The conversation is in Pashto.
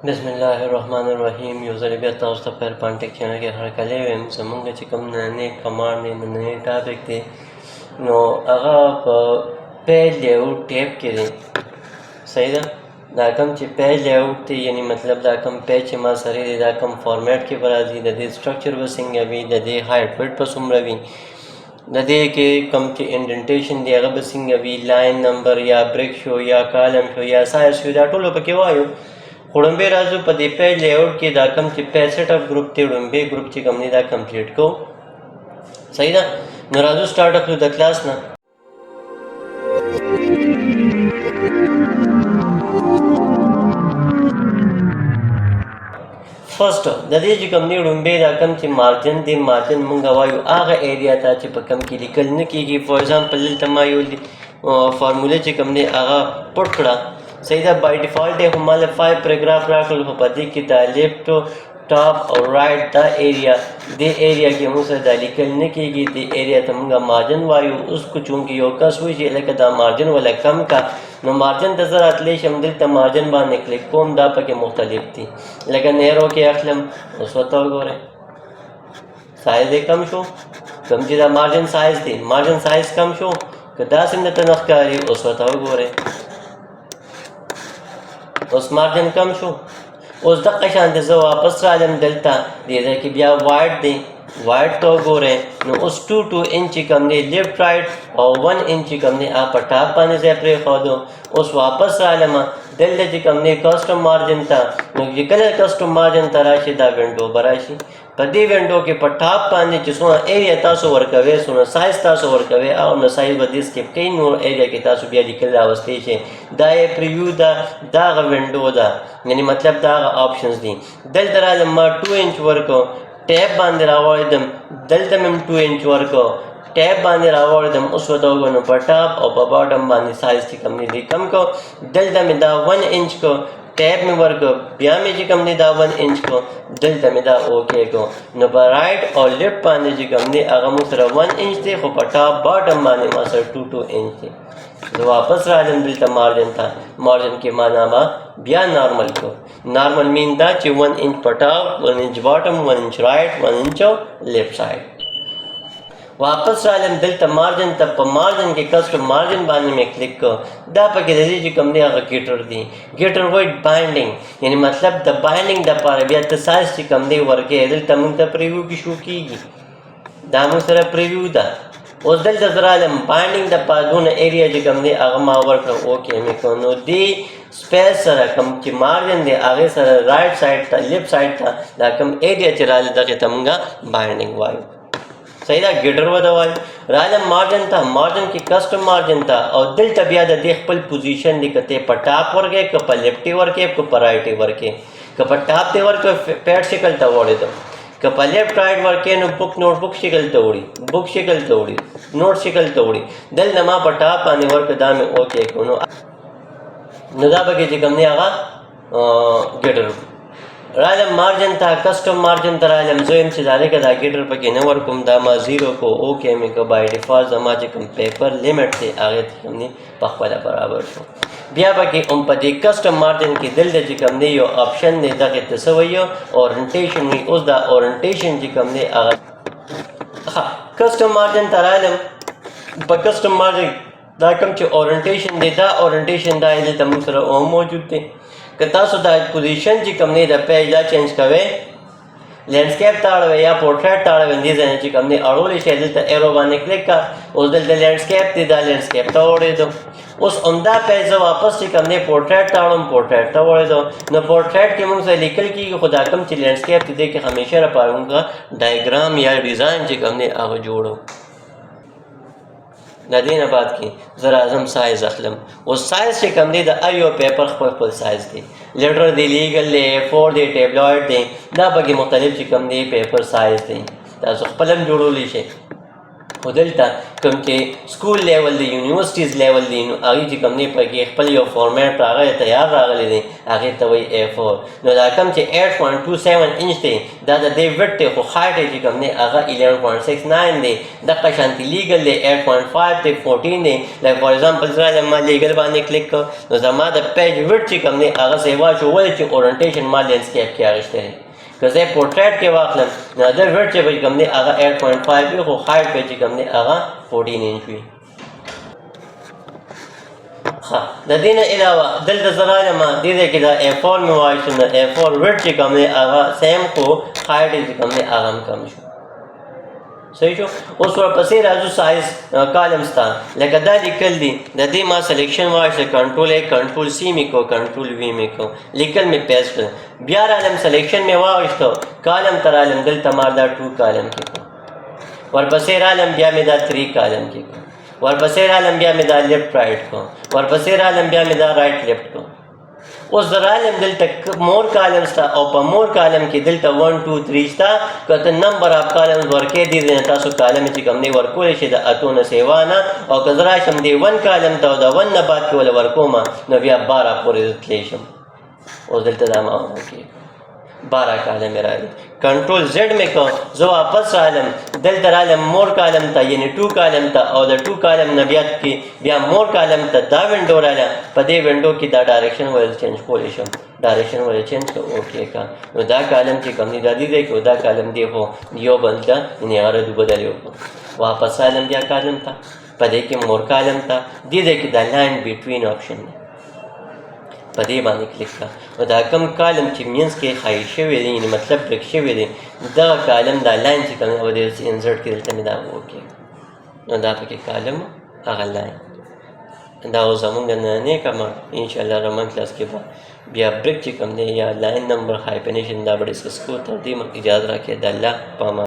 بسم الله الرحمن الرحیم. یو ځل بیا تاسو ته په عرفان ټیک چینل کې هرکلی وایم. زمونږ چې کوم نننی کمانډ دی، نننی ټاپک دی، نو هغه په پیج لیاوټ ټیب کې دی. صحیح ده؟ دا کوم چې پیج لیاوټ دی، یعنی مطلب دا کوم پیج چې ما سره دی، دا کوم فارمیټ کې به راځي، د دې سټرکچر به څنګه وي، د دې هایټ ویډ به څومره وي، د دې کې کوم چې انډنټیشن دی هغه به څنګه وي، لاین نمبر یا بریک شو یا کالم شو یا سایز شو، دا ټول پکې وایو. خو ړومبی راځو په دې پیج لیاوټ کې دا کوم چې پیج سیټ اپ ګروپ دی، ړومبی ګروپ چې کوم دی دا کمپلیټ کوو. صحیح ده؟ نو راځو سټارټ کړو د کلاس نه. فرسټ د دې چې کوم دی ړومبی دا کوم چې مارجن دی، مارجن مونږ وایو هغه ایریا ته چې په کوم کې لیکل نه کېږي. فور ایگزامپل دلته ما یو فارموله چې کوم دی هغه پټ کړه. صحیح ده؟ بای ډیفالټ یې خو ماله 5 پیراګراف راکړل، خو په دې کې دا لیفټ ټاپ او رایټ دا ایریا، دې ایریا کې موږ سره دا لیکل نه کېږي، دې ایریا ته موږ مارجن وایو. اوس کو چونکې یو کس وایي چې لکه دا مارجن ولا کم کا، نو مارجن ته زه راتلی شم، دلته مارجن باندې کلیک کوم، دا پکې مختلف دي. لکه نیرو کې اخلم، اوس ورته وګورئ سایز یې کم شو، کم چې دا مارجن سایز دی، مارجن سایز کم شو، که داسې هم درته نه ښکاري اوس ورته وګورئ، اوس مارجن کم شو. اوس دقه شانته زه واپس رالم دلته دې ځای کې بیا وایډ دی، وایډ ته وګورئ، نو اوس 2 انچ کم دی لیفټ رایټ او 1 انچ کم دی په ټاپ باندې ځای پرېښودو. اوس واپس رالم دلته چې کوم دی کسټم مارجن ته، نو چې کله کسټم مارجن ته راشي دا وینډو به راشي. په دې وینډو کې په ټاپ باندې چې څومره ایریا تاسو ورکوئ، څومره سایز تاسو ورکوئ، او نو سایز به دې سکیپ کوي، نور ایریا کې تاسو بیا لیکل راوستی شئ. دا یې پریویو ده، دا هغه وینډو ده، یعنی مطلب دا هغه آپشنز دي. دلته رالم ما 2 انچ ورکو، ټیب باندې راوړدم، دلته مې 2 انچ ورکو، ټیب باندې راوړدم. اوس ورته وګورئ په ټاپ او په باټم باندې سایز چې کوم دی کم کو، دلته مې دا 1 انچ کو، ټیب مې ورکو، بیا مې چې کوم دی دا 1 انچ کو، دلته مې دا اوکې کو. نو په رایټ او لیفټ باندې چې کوم دی هغه مو سره 1 انچ دی، خو په ټاپ باټم باندې ما سره 2 انچ دی. زه واپس راځم دلته مارجن ته، مارجن کې ما نامه بیا نارمل کو. نارمل مین دا چې 1 انچ په ټاپ، 1 انچ باټم، 1 انچ رایټ، 1 انچ لیفټ سایډ. واپس رالم دلته مارجن ته، په مارجن کې کسټم مارجن باندې مې کلیک کو. دا پکې د دې چې کوم دی هغه ګیټر دی، ګیټر وایي بایډنګ، یعنی مطلب د بایډنګ دپاره بیا ته سایز چې کوم دی ورکې، دلته موږ ته پریویو کې شو کېږي، دا موږ سره پریویو ده. اوس دلته زه رالم بایډنګ دپاره دونه ایریا چې کوم دی هغه ما ورکړه، اوکې مې کړو. نو دې سپیس سره کوم چې مارجن دی هغې سره رایټ سایډ ته لیفټ سایډ ته دا کوم ایریا چې راغلی دغې ته موږ بایډنګ وایو. صحیح ده؟ ګیټر وته وایو. رالم مارجن ته، مارجن کې کسټم مارجن ته، او دلته بیا د دې خپل پوزیشن دی، که ته په ټاپ ورکې، که په لیفټ ورکې، که په رایټ ورکې. که په ټاپ ته ورکې پیډ شکل ته وړېدم، که په لیفټ رایټ ورکې نو بک نوټ بک شکل ته وړي، بک شکل ته وړي، نوٹ شکل ته وړي. دلته ما په ټاپ باندې ورکړه، دا مې اوکې کړو. نو دا پکې چې کوم دی هغه ګیټر. رالم مارجن ته، کسټم مارجن ته رالم، زه یم چې دا لکه دا ګیټر پکې نه ورکوم، دا ما 0 کو، اوکې مې که. بای ډیفالټ زما چې کوم پیپر لیمټ دی هغې ته کوم دی په خپله برابر شو. بیا پکې هم په دې کسټم مارجن کې دلته چې کوم دی یو آپشن دی، دغې ته څه وایي اورینټیشن وي. اوس دا اورینټیشن چې کوم دی هغه کسټم مارجن ته رالم، په کسټم مارجن دا کوم چې اورینټیشن دی، دا اورینټیشن دا دلته موږ سره هم موجود دی. که تاسو دا پوزیشن چې کوم دی د پیج دا چینج کوئ، لینډسکیپ ته اړوئ یا پورټریټ ته اړوئ، دې ځای نه چې کوم دی اړولی شئ، دلته ایرو باندې کلیک کړه. اوس دلته لینډسکیپ دی، دا لینډسکیپ ته وړېدو. اوس همدا پیج زه واپس چې کوم دی پورټریټ ته اړوم، پورټریټ ته وړېدو. نو پورټریټ کې موږ سره لیکل کېږي، خو دا کوم چې لینډسکیپ دی دې کې همیشه لپاره موږ ډایګرام یا ډیزاین چې کوم دی هغه جوړو. د دې نه بعد کې زه راځم سایز اخلم. اوس سایز چې کوم دی د هر یو پیپر خپل خپل سایز دی، لیټر دی، لیګل دی، A4 دی، ټیبلویډ دی، دا پکې مختلف چې کوم دی پیپر سایز دی، تاسو خپل هم جوړولی شئ. خو دلته کوم چې سکول لیول دی یونیورسټیز لیول دی نو هغې چې کوم دی پکې خپل یو فارمیټ هغه تیار راغلی دی هغې ته وایي A4 نو دا کوم چې 8.27 انچ دی دا د دې ویډ دی خو هایټ یې چې کوم دی هغه 11.69 دی دقه شانتي لیګل دی 8.5 دی 14 دی لایک فار ایگزامپل زه ما لیګل باندې کلیک کړ نو زما د پیج ویډ چې کوم دی هغه سیوا شو ولې چې اورینټیشن ما لینډسکیپ کې اخیستی دی که زه پورټریټ کې واخلم نو د ویډ چې به کوم دی هغه 8.5 وي خو هایټ به چې کوم دی هغه 14 انچ وي ښه د دې نه علاوه دلته زه راغلم دې ځای کې دا A4 مې وایسته نو A4 ویډ چې کوم دی هغه سیم خو هایټ یې چې کوم دی هغه هم کم شو صحیح شو اوس ورپسې راځو سایز کالمز ته لکه دا لیکل دي د دې ما سلیکشن وایسته کنټرول A کنټرول C مې کو کنټرول V مې کو لیکل مې پیسټ کړ بیا رالم سلیکشن مې واغشتو کالم ته رالم دلته ما دا 2 کالم کې کو ورپسې رالم بیا مې دا 3 کالم کې کو ورپسې رالم بیا مې دا لیفټ رائټ کو ورپسې رالم بیا مې دا رائټ لیفټ کو اوس د رالم دلته مور کالمز ته او په مور کالم کې دلته 1 2 3 شته که ته نمبر اف کالمز ورکې دي نه تاسو کالم چې کوم دی ورکولی شي د اتو نه سیوا نه او که زه راشم دی 1 کالم ته او د 1 نه بعد کې وله ورکوم نو بیا 12 پورې زه تلی شم اوس دلته دا ما وکړي 12 کالم یې راغلي کنټرول زیډ مې کو زه واپس رالم دلته رالم مور کالم ته یعنې 2 کالم ته او د 2 کالم نه بیا مور کالم ته دا وینډو راله په دې وینډو کې دا ډایرکشن ول چینج کولی شم ډایرکشن ول چینج کړه اوکې کا نو دا کالم چې کوم دی دا دی دی دا کالم دی خو یو بل ته یعنې هغه ردو بدل یې وکړو واپس رالم بیا کالم ته په دې کې مور کالم ته دې ځای کې دا لاین بټوین آپشن دی په دې باندې کلیک کړه نو دا کوم کالم چې مینس کې خایي شوی دی یعنې مطلب ډک شوی دی دغه کالم دا لاین چې کوم دی د انسرټ کې دلته مې دا وکړي نو دا پکې کالم هغه لاین دا اوس زمونږ نننی کمانډ انشاءالله رحمن کلاس کې به بیا بریک چې کوم دی یا لاین نمبر هایپنیشن دا به ډسکس کوو تر دې مخکې اجازه راکړئ د الله په امان